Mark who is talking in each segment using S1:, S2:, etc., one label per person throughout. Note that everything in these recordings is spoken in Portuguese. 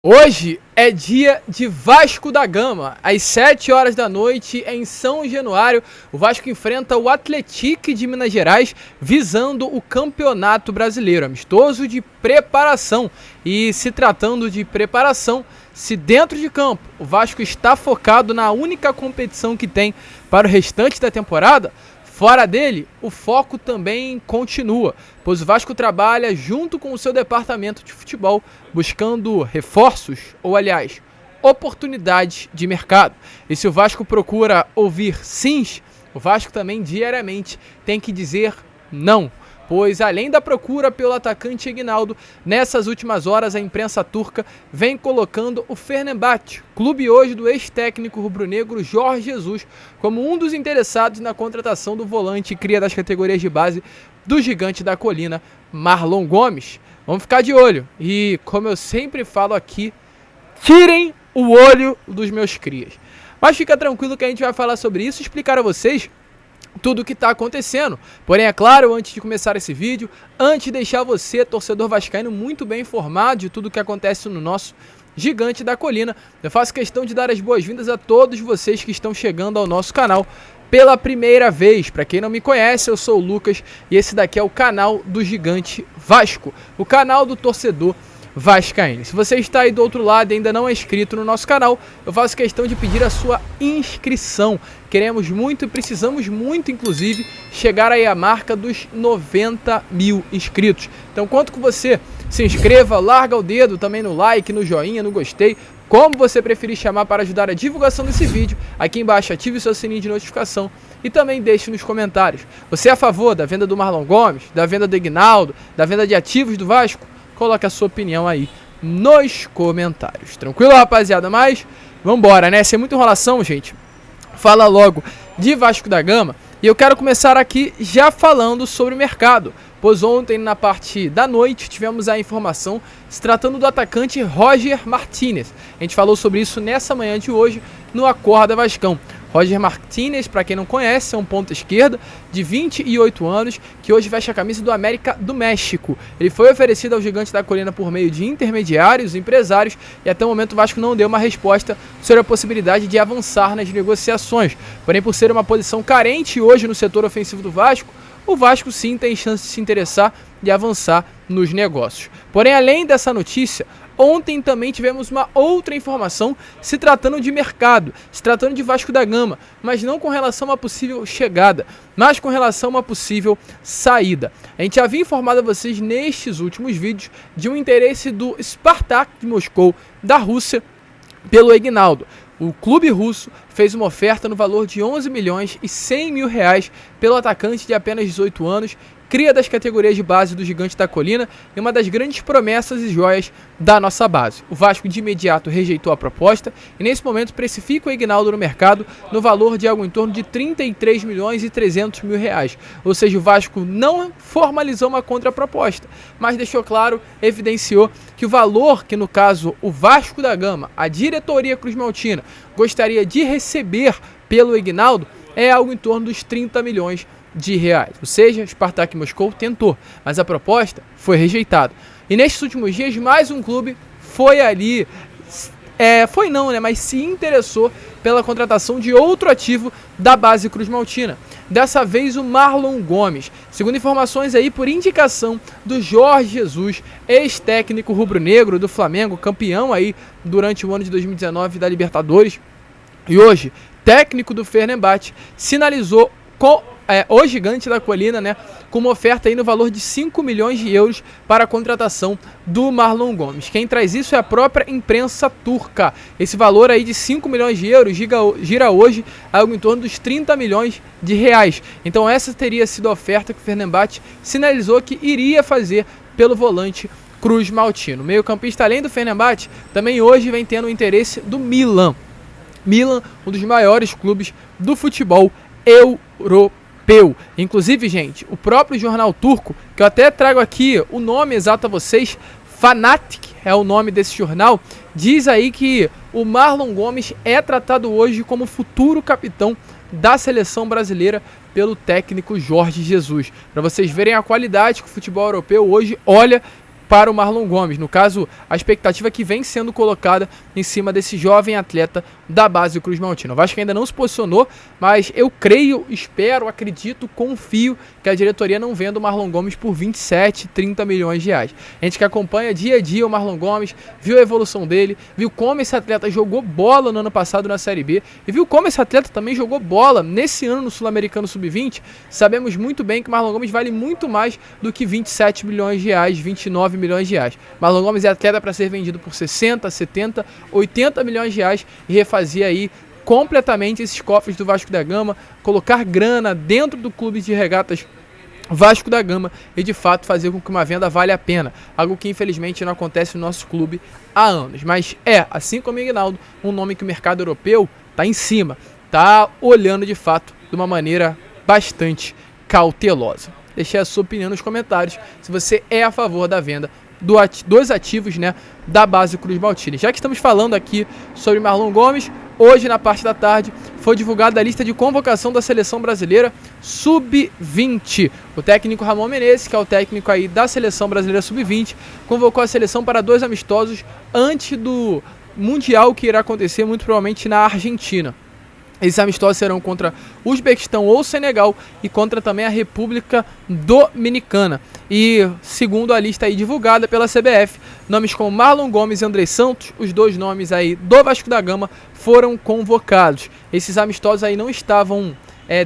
S1: Hoje é dia de Vasco da Gama. Às 7 horas da noite, em São Januário, o Vasco enfrenta o Atlético de Minas Gerais, visando o Campeonato Brasileiro, amistoso de preparação. E se tratando de preparação, se dentro de campo o Vasco está focado na única competição que tem para o restante da temporada, fora dele, o foco também continua, pois o Vasco trabalha junto com o seu departamento de futebol, buscando reforços, ou aliás, oportunidades de mercado. E se o Vasco procura ouvir sims, o Vasco também diariamente tem que dizer não. Pois além da procura pelo atacante Aguinaldo, nessas últimas horas a imprensa turca vem colocando o Fenerbahçe, clube hoje do ex-técnico rubro-negro Jorge Jesus, como um dos interessados na contratação do volante cria das categorias de base do Gigante da Colina, Marlon Gomes. Vamos ficar de olho e, como eu sempre falo aqui, tirem o olho dos meus crias. Mas fica tranquilo que a gente vai falar sobre isso e explicar a vocês tudo o que está acontecendo. Porém, é claro, antes de começar esse vídeo, antes de deixar você, torcedor vascaíno, muito bem informado de tudo o que acontece no nosso Gigante da Colina, eu faço questão de dar as boas-vindas a todos vocês que estão chegando ao nosso canal pela primeira vez. Para quem não me conhece, eu sou o Lucas e esse daqui é o canal do Gigante Vasco, o canal do torcedor vascaíno. Se você está aí do outro lado e ainda não é inscrito no nosso canal, eu faço questão de pedir a sua inscrição. Queremos muito e precisamos muito, inclusive, chegar aí à marca dos 90 mil inscritos. Então, conto com você. Se inscreva, larga o dedo também no like, no joinha, no gostei, como você preferir chamar, para ajudar a divulgação desse vídeo. Aqui embaixo ative o seu sininho de notificação e também deixe nos comentários. Você é a favor da venda do Marlon Gomes, da venda do Aguinaldo, da venda de ativos do Vasco? Coloque a sua opinião aí nos comentários. Tranquilo, rapaziada? Mas vambora, né? Sem muita enrolação, gente. Fala logo de Vasco da Gama. E eu quero começar aqui já falando sobre o mercado, pois ontem, na parte da noite, tivemos a informação se tratando do atacante Roger Martínez. A gente falou sobre isso nessa manhã de hoje no Acorda Vascão. Roger Martínez, para quem não conhece, é um ponta esquerda de 28 anos, que hoje veste a camisa do América do México. Ele foi oferecido ao Gigante da Colina por meio de intermediários, empresários, e até o momento o Vasco não deu uma resposta sobre a possibilidade de avançar nas negociações. Porém, por ser uma posição carente hoje no setor ofensivo do Vasco, o Vasco sim tem chance de se interessar e avançar nos negócios. Porém, além dessa notícia, ontem também tivemos uma outra informação se tratando de mercado, se tratando de Vasco da Gama, mas não com relação a uma possível chegada, mas com relação a uma possível saída. A gente havia informado a vocês nestes últimos vídeos de um interesse do Spartak de Moscou, da Rússia, pelo Aguinaldo. O clube russo fez uma oferta no valor de 11 milhões e 100 mil reais pelo atacante de apenas 18 anos, cria das categorias de base do Gigante da Colina e uma das grandes promessas e joias da nossa base. O Vasco de imediato rejeitou a proposta e nesse momento precifica o Aguinaldo no mercado no valor de algo em torno de 33 milhões e 300 mil reais. Ou seja, o Vasco não formalizou uma contraproposta, mas deixou claro, evidenciou que o valor que, no caso, o Vasco da Gama, a diretoria cruzmaltina, gostaria de receber pelo Aguinaldo é algo em torno dos 30 milhões de reais. Ou seja, o Spartak Moscou tentou, mas a proposta foi rejeitada. E nestes últimos dias, mais um clube foi ali, mas se interessou pela contratação de outro ativo da base cruzmaltina. Dessa vez o Marlon Gomes, segundo informações aí por indicação do Jorge Jesus, ex-técnico rubro-negro do Flamengo, campeão aí durante o ano de 2019 da Libertadores, e hoje técnico do Fenerbahçe, sinalizou com o Gigante da Colina, né, com uma oferta aí no valor de 5 milhões de euros para a contratação do Marlon Gomes. Quem traz isso é a própria imprensa turca. Esse valor aí de 5 milhões de euros gira hoje algo em torno dos 30 milhões de reais. Então essa teria sido a oferta que o Fenerbahçe sinalizou que iria fazer pelo volante cruzmaltino. O meio-campista, além do Fenerbahçe, também hoje vem tendo o interesse do Milan. Milan, um dos maiores clubes do futebol europeu. Inclusive, gente, o próprio jornal turco, que eu até trago aqui o nome exato a vocês, Fanatic é o nome desse jornal, diz aí que o Marlon Gomes é tratado hoje como futuro capitão da seleção brasileira pelo técnico Jorge Jesus. Para vocês verem a qualidade que o futebol europeu hoje olha para o Marlon Gomes. No caso, a expectativa que vem sendo colocada em cima desse jovem atleta da base do Cruz Maltino. O Vasco ainda não se posicionou, mas eu creio, espero, acredito, confio que a diretoria não venda o Marlon Gomes por 27, 30 milhões de reais. A gente que acompanha dia a dia o Marlon Gomes, viu a evolução dele, viu como esse atleta jogou bola no ano passado na Série B e viu como esse atleta também jogou bola nesse ano no Sul-Americano Sub-20. Sabemos muito bem que o Marlon Gomes vale muito mais do que 27 milhões de reais, 29 milhões de reais. Marlon Gomes é atleta para ser vendido por 60, 70, 80 milhões de reais e refazer aí completamente esses cofres do Vasco da Gama, colocar grana dentro do clube de regatas Vasco da Gama e de fato fazer com que uma venda valha a pena, algo que infelizmente não acontece no nosso clube há anos, mas assim como o Ignaldo, um nome que o mercado europeu está em cima, está olhando de fato de uma maneira bastante cautelosa. Deixe a sua opinião nos comentários se você é a favor da venda dos ativos, né, da base do Cruz Maltini. Já que estamos falando aqui sobre Marlon Gomes, hoje na parte da tarde foi divulgada a lista de convocação da seleção brasileira Sub-20. O técnico Ramon Menezes, que é o técnico aí da seleção brasileira Sub-20, convocou a seleção para 2 amistosos antes do Mundial que irá acontecer muito provavelmente na Argentina. Esses amistosos serão contra o Uzbequistão ou Senegal e contra também a República Dominicana. E segundo a lista aí divulgada pela CBF, nomes como Marlon Gomes e Andrei Santos, os 2 nomes aí do Vasco da Gama, foram convocados. Esses amistosos aí não estavam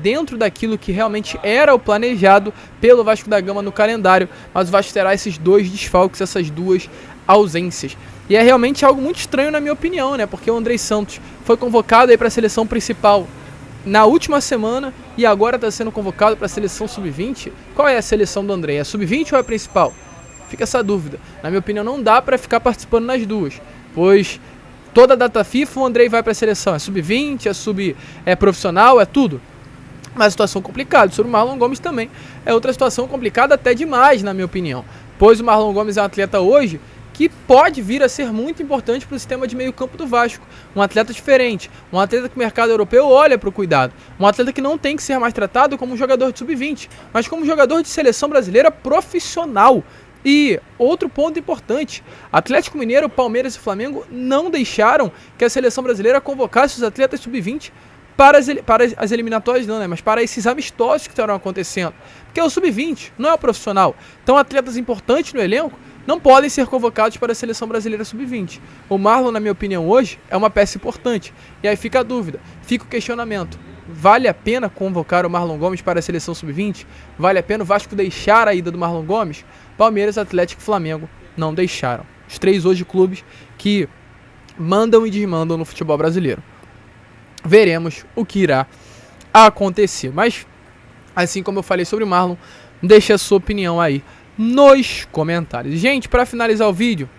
S1: dentro daquilo que realmente era o planejado pelo Vasco da Gama no calendário, mas o Vasco terá esses 2 desfalques, essas 2 ausências. E é realmente algo muito estranho na minha opinião, né? Porque o Andrei Santos foi convocado aí para a seleção principal na última semana e agora está sendo convocado para a seleção Sub-20. Qual é a seleção do Andrei? É Sub-20 ou é a principal? Fica essa dúvida. Na minha opinião, não dá para ficar participando nas duas, pois toda a data FIFA o Andrei vai para a seleção. É Sub-20, é profissional, é tudo. Mas situação complicada. Sobre o Marlon Gomes também é outra situação complicada até demais, na minha opinião. Pois o Marlon Gomes é um atleta hoje que pode vir a ser muito importante para o sistema de meio campo do Vasco. Um atleta diferente, um atleta que o mercado europeu olha para o cuidado, um atleta que não tem que ser mais tratado como um jogador de sub-20, mas como um jogador de seleção brasileira profissional. E outro ponto importante, Atlético Mineiro, Palmeiras e Flamengo não deixaram que a seleção brasileira convocasse os atletas sub-20 para as eliminatórias não, né? Mas para esses amistosos que estarão acontecendo. Porque é o sub-20, não é o profissional. Então atletas importantes no elenco não podem ser convocados para a seleção brasileira sub-20. O Marlon, na minha opinião, hoje é uma peça importante. E aí fica a dúvida, fica o questionamento. Vale a pena convocar o Marlon Gomes para a seleção sub-20? Vale a pena o Vasco deixar a ida do Marlon Gomes? Palmeiras, Atlético e Flamengo não deixaram. Os 3 hoje clubes que mandam e desmandam no futebol brasileiro. Veremos o que irá acontecer. Mas, assim como eu falei sobre o Marlon, deixe a sua opinião aí nos comentários. Gente, para finalizar o vídeo,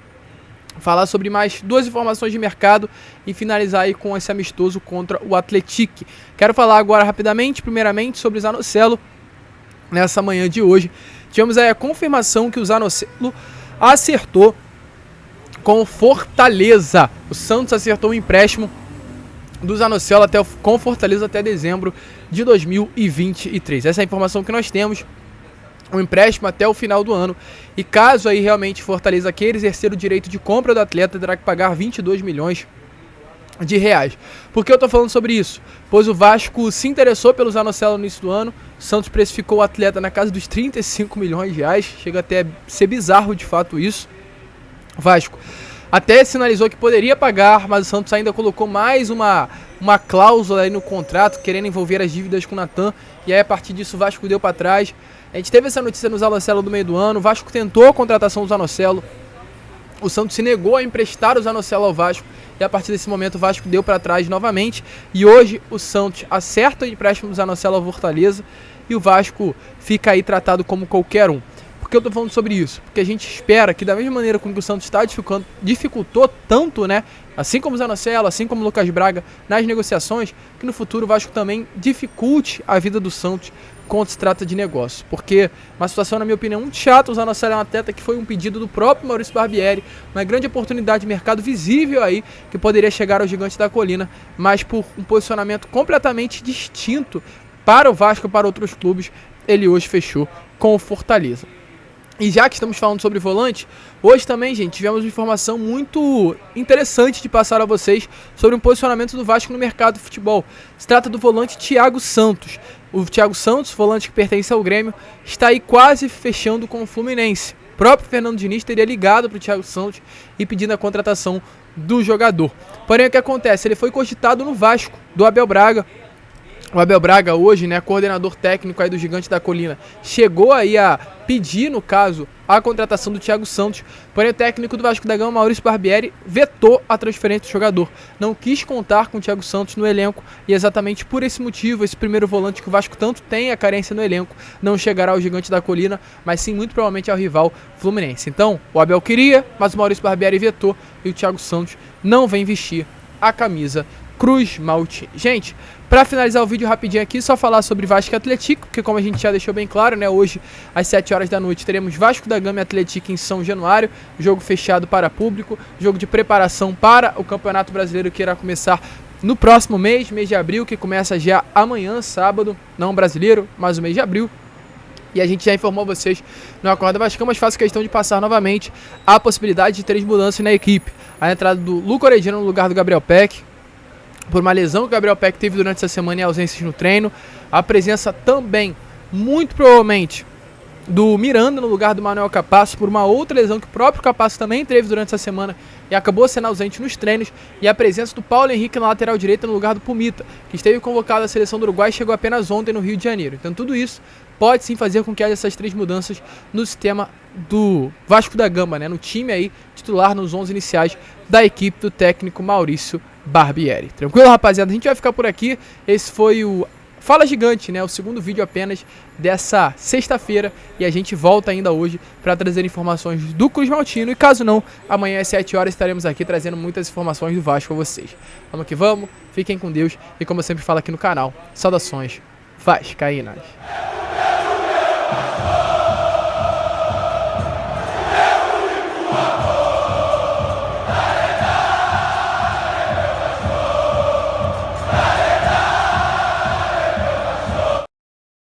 S1: falar sobre mais 2 informações de mercado e finalizar aí com esse amistoso contra o Atlético. Quero falar agora rapidamente, primeiramente, sobre o Zanocelo. Nessa manhã de hoje, tivemos aí a confirmação que o Zanocelo acertou com o Fortaleza. O Santos acertou o empréstimo do Zanocelo com o Fortaleza até dezembro de 2023. Essa é a informação que nós temos. Um empréstimo até o final do ano. E caso aí realmente Fortaleza queira exercer o direito de compra do atleta, terá que pagar 22 milhões de reais. Por que eu tô falando sobre isso? Pois o Vasco se interessou pelo Zanocelo no início do ano. O Santos precificou o atleta na casa dos 35 milhões de reais. Chega até a ser bizarro de fato isso. O Vasco até sinalizou que poderia pagar, mas o Santos ainda colocou mais uma cláusula aí no contrato, querendo envolver as dívidas com o Natan. E aí a partir disso o Vasco deu para trás. A gente teve essa notícia no Zanocelo do meio do ano. O Vasco tentou a contratação do Zanocelo. O Santos se negou a emprestar o Zanocelo ao Vasco. E a partir desse momento o Vasco deu para trás novamente. E hoje o Santos acerta o empréstimo do Zanocelo ao Fortaleza. E o Vasco fica aí tratado como qualquer um. Por que eu tô falando sobre isso? Porque a gente espera que da mesma maneira com que o Santos está dificultou tanto, né? Assim como o Zanocelo, assim como o Lucas Braga nas negociações, que no futuro o Vasco também dificulte a vida do Santos quando se trata de negócio. Porque uma situação, na minha opinião, muito chata. O Zanocelo é um atleta que foi um pedido do próprio Maurício Barbieri, uma grande oportunidade de mercado visível aí, que poderia chegar ao Gigante da Colina, mas por um posicionamento completamente distinto para o Vasco e para outros clubes, ele hoje fechou com o Fortaleza. E já que estamos falando sobre volante, hoje também, gente, tivemos uma informação muito interessante de passar a vocês sobre o posicionamento do Vasco no mercado de futebol. Se trata do volante Thiago Santos. O Thiago Santos, volante que pertence ao Grêmio, está aí quase fechando com o Fluminense. O próprio Fernando Diniz teria ligado para o Thiago Santos e pedindo a contratação do jogador. Porém, o que acontece? Ele foi cogitado no Vasco, do Abel Braga. O Abel Braga hoje, né, coordenador técnico aí do Gigante da Colina, chegou aí a pedir, no caso, a contratação do Thiago Santos, porém o técnico do Vasco da Gama, Maurício Barbieri, vetou a transferência do jogador. Não quis contar com o Thiago Santos no elenco e exatamente por esse motivo, esse primeiro volante que o Vasco tanto tem a carência no elenco, não chegará ao Gigante da Colina, mas sim muito provavelmente ao rival Fluminense. Então, o Abel queria, mas o Maurício Barbieri vetou e o Thiago Santos não vem vestir a camisa Cruz Maltini. Gente, para finalizar o vídeo rapidinho aqui, só falar sobre Vasco e Atlético, porque como a gente já deixou bem claro, né, hoje às 7 horas da noite teremos Vasco da Gama e Atlético em São Januário, jogo fechado para público, jogo de preparação para o Campeonato Brasileiro que irá começar no próximo mês de abril, que começa já amanhã, sábado, não brasileiro, mas o mês de abril. E a gente já informou vocês no Acorda Vascão, mas faço questão de passar novamente a possibilidade de 3 mudanças na equipe. A entrada do Luca Orediano no lugar do Gabriel Peck, por uma lesão que o Gabriel Peck teve durante essa semana e ausências no treino. A presença também, muito provavelmente, do Miranda no lugar do Manuel Capasso, por uma outra lesão que o próprio Capasso também teve durante essa semana e acabou sendo ausente nos treinos. E a presença do Paulo Henrique na lateral direita no lugar do Pumita, que esteve convocado à seleção do Uruguai e chegou apenas ontem no Rio de Janeiro. Então tudo isso pode sim fazer com que haja essas 3 mudanças no sistema do Vasco da Gama, né? No time aí titular, nos 11 iniciais da equipe do técnico Maurício Barbieri. Tranquilo, rapaziada? A gente vai ficar por aqui. Esse foi o Fala Gigante, né? O segundo vídeo apenas dessa sexta-feira. E a gente volta ainda hoje para trazer informações do Cruz Maltino. E caso não, amanhã às 7 horas estaremos aqui trazendo muitas informações do Vasco a vocês. Vamos que vamos, fiquem com Deus. E como eu sempre falo aqui no canal, saudações vascaínas.